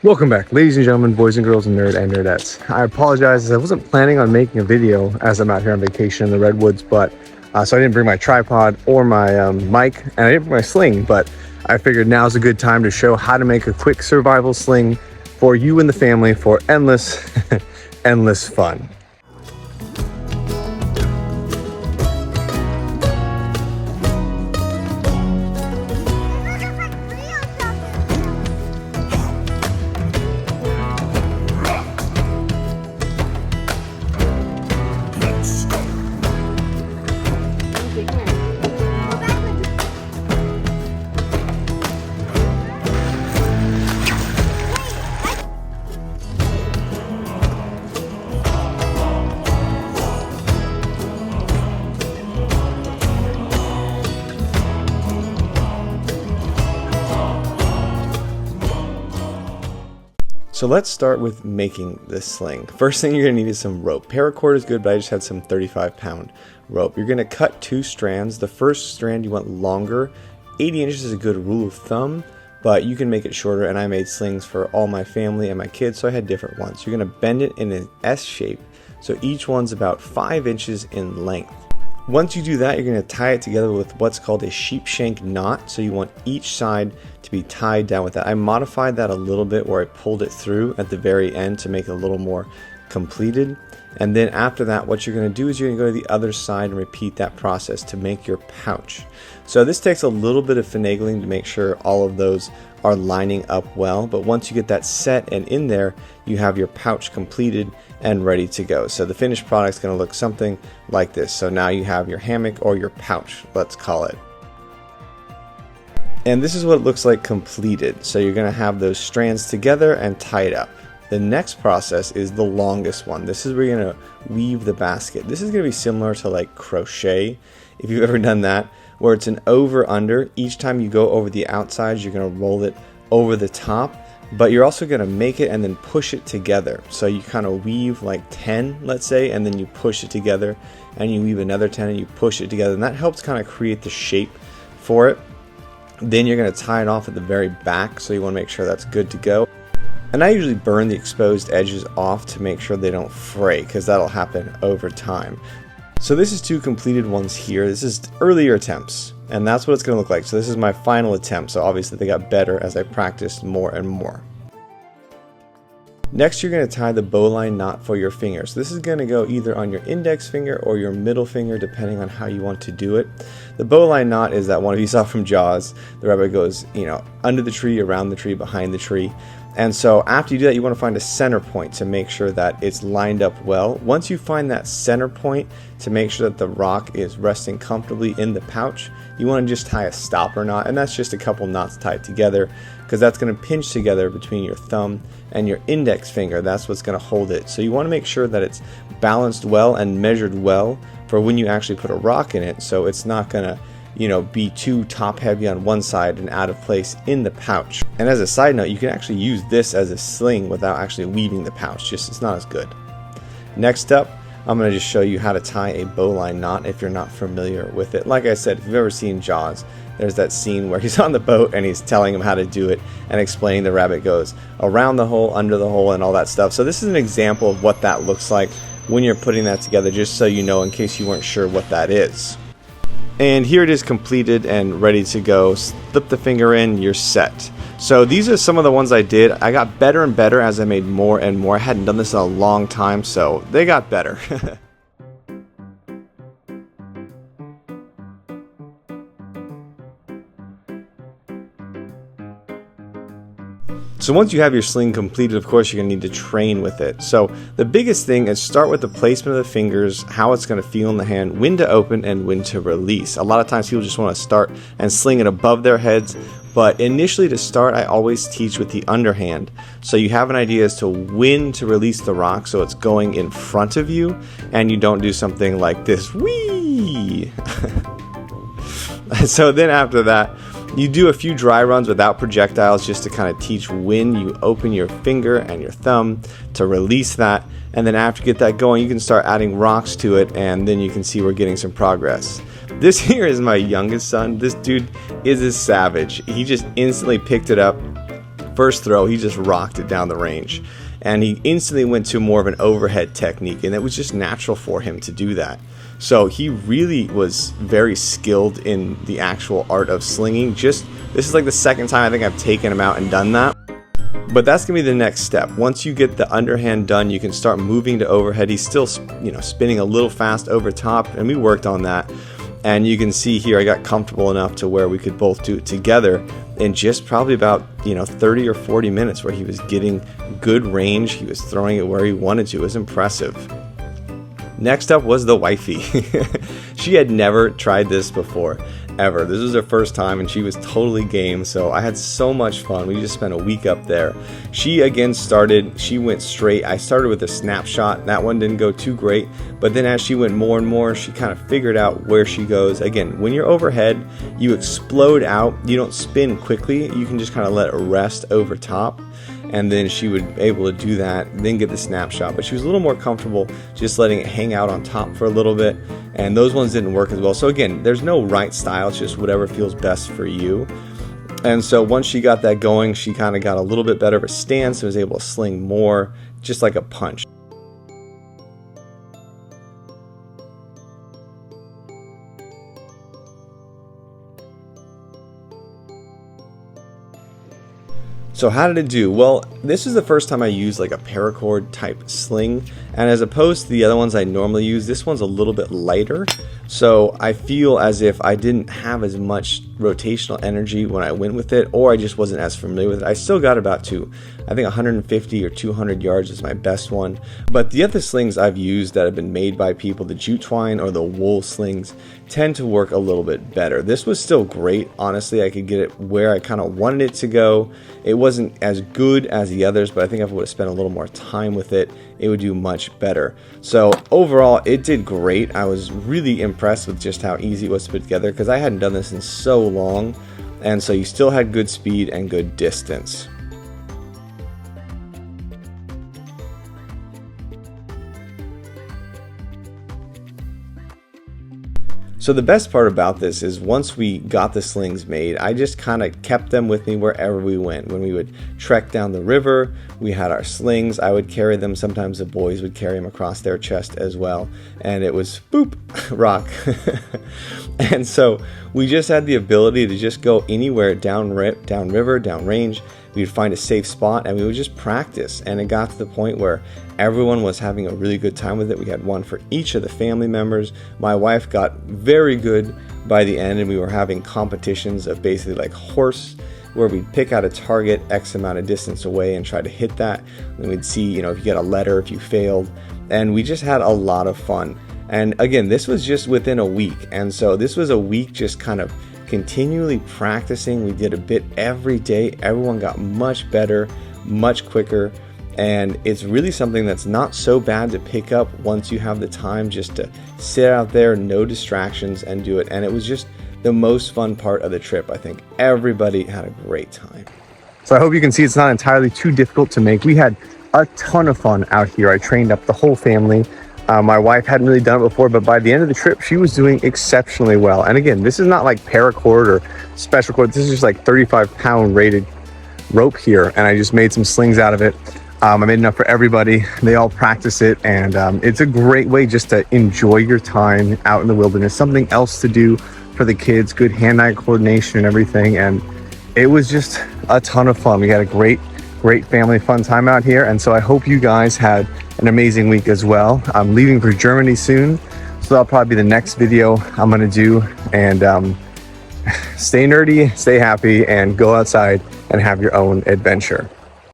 Welcome back, ladies and gentlemen, boys and girls, and nerdettes. I apologize, as I wasn't planning on making a video as I'm out here on vacation in the redwoods, but so I didn't bring my tripod or my mic, and I didn't bring my sling, but I figured now's a good time to show how to make a quick survival sling for you and the family for endless, endless fun. So let's start with making this sling. First thing you're going to need is some rope. Paracord is good, but I just had some 35-pound rope. You're going to cut two strands. The first strand you want longer. 80 inches is a good rule of thumb, but you can make it shorter, and I made slings for all my family and my kids, so I had different ones. You're going to bend it in an S shape, so each one's about 5 inches in length. Once you do that, you're going to tie it together with what's called a sheep shank knot. So you want each side to be tied down with that. I modified that a little bit where I pulled it through at the very end to make it a little more completed. And then after that, what you're going to do is you're going to go to the other side and repeat that process to make your pouch. So this takes a little bit of finagling to make sure all of those are lining up well. But once you get that set and in there, you have your pouch completed and ready to go. So the finished product is going to look something like this. So now you have your hammock or your pouch, let's call it. And this is what it looks like completed. So you're going to have those strands together and tied up. The next process is the longest one. This is where you're going to weave the basket. This is going to be similar to like crochet, if you've ever done that, where it's an over under. Each time you go over the outsides, you're going to roll it over the top, but you're also going to make it and then push it together. So you kind of weave like 10, let's say, and then you push it together, and you weave another 10 and you push it together, and that helps kind of create the shape for it. Then you're going to tie it off at the very back, so you want to make sure that's good to go. And I usually burn the exposed edges off to make sure they don't fray, because that'll happen over time. So this is two completed ones here. This is earlier attempts, and that's what it's going to look like. So this is my final attempt, so obviously they got better as I practiced more and more. Next, you're going to tie the bowline knot for your fingers. This is going to go either on your index finger or your middle finger, depending on how you want to do it. The bowline knot is that one you saw from Jaws. The rabbit goes, under the tree, around the tree, behind the tree. And so after you do that, you want to find a center point to make sure that it's lined up well. Once you find that center point to make sure that the rock is resting comfortably in the pouch, you want to just tie a stopper knot, and that's just a couple knots tied together, because that's going to pinch together between your thumb and your index finger. That's what's going to hold it. So you want to make sure that it's balanced well and measured well for when you actually put a rock in it, so it's not going to be too top heavy on one side and out of place in the pouch. And as a side note, you can actually use this as a sling without actually weaving the pouch, just it's not as good. Next up, I'm going to just show you how to tie a bowline knot if you're not familiar with it. Like I said, if you've ever seen Jaws, there's that scene where he's on the boat and he's telling him how to do it and explaining the rabbit goes around the hole, under the hole, and all that stuff. So this is an example of what that looks like when you're putting that together, just so you know in case you weren't sure what that is. And here it is completed and ready to go. Slip the finger in, you're set. So these are some of the ones I did. I got better and better as I made more and more. I hadn't done this in a long time, so they got better. So once you have your sling completed, of course, you're going to need to train with it. So the biggest thing is start with the placement of the fingers, how it's going to feel in the hand, when to open and when to release. A lot of times people just want to start and sling it above their heads, but initially to start, I always teach with the underhand. So you have an idea as to when to release the rock, so it's going in front of you, and you don't do something like this, whee! So then after that, you do a few dry runs without projectiles just to kind of teach when you open your finger and your thumb to release that. And then after you get that going, you can start adding rocks to it, and then you can see we're getting some progress. This here is my youngest son. This dude is a savage. He just instantly picked it up, first throw, he just rocked it down the range. And he instantly went to more of an overhead technique, and it was just natural for him to do that. So he really was very skilled in the actual art of slinging. This is like the second time I think I've taken him out and done that. But that's gonna be the next step. Once you get the underhand done, you can start moving to overhead. He's still, spinning a little fast over top, and we worked on that. And you can see here, I got comfortable enough to where we could both do it together in just probably about 30 or 40 minutes, where he was getting good range. He was throwing it where he wanted to. It was impressive. Next up was the wifey. She had never tried this before, ever. This was her first time, and she was totally game, so I had so much fun. We just spent a week up there. She again she went straight. I started with a snapshot. That one didn't go too great, but then as she went more and more, she kind of figured out where she goes. Again, when you're overhead, you explode out. You don't spin quickly. You can just kind of let it rest over top. And then she would be able to do that, then get the snapshot. But she was a little more comfortable just letting it hang out on top for a little bit. And those ones didn't work as well. So again, there's no right style. It's just whatever feels best for you. And so once she got that going, she kind of got a little bit better of a stance and was able to sling more, just like a punch. So how did it do? Well, this is the first time I used like a paracord type sling, and as opposed to the other ones I normally use, this one's a little bit lighter. So I feel as if I didn't have as much rotational energy when I went with it, or I just wasn't as familiar with it. I still got about I think 150 or 200 yards is my best one. But the other slings I've used that have been made by people, the jute twine or the wool slings, tend to work a little bit better. This was still great. Honestly, I could get it where I kind of wanted it to go. It wasn't as good as the others, but I think if I would have spent a little more time with it, it would do much better. So overall, it did great. I was really impressed with just how easy it was to put together, because I hadn't done this in so long, and so you still had good speed and good distance. So the best part about this is once we got the slings made, I just kind of kept them with me wherever we went. When we would trek down the river, we had our slings. I would carry them. Sometimes the boys would carry them across their chest as well. And it was boop, rock. And so we just had the ability to just go anywhere, down river, down range. We'd find a safe spot and we would just practice. And it got to the point where everyone was having a really good time with it. We had one for each of the family members. My wife got very good by the end, and we were having competitions of basically like horse, where we'd pick out a target X amount of distance away and try to hit that. And we'd see, if you get a letter, if you failed. And we just had a lot of fun. And again, this was just within a week. And so this was a week just kind of continually practicing. We did a bit every day. Everyone got much better, much quicker. And it's really something that's not so bad to pick up once you have the time just to sit out there, no distractions, and do it. And it was just the most fun part of the trip. I think everybody had a great time. So I hope you can see it's not entirely too difficult to make. We had a ton of fun out here. I trained up the whole family. My wife hadn't really done it before, but by the end of the trip, she was doing exceptionally well. And again, this is not like paracord or special cord. This is just like 35-pound rated rope here. And I just made some slings out of it. I made enough for everybody. They all practice it, and it's a great way just to enjoy your time out in the wilderness. Something else to do for the kids, good hand-eye coordination and everything. And it was just a ton of fun. We had a great family fun time out here. And so I hope you guys had an amazing week as well. I'm leaving for Germany soon, so that'll probably be the next video I'm gonna do. And stay nerdy, stay happy, and go outside and have your own adventure.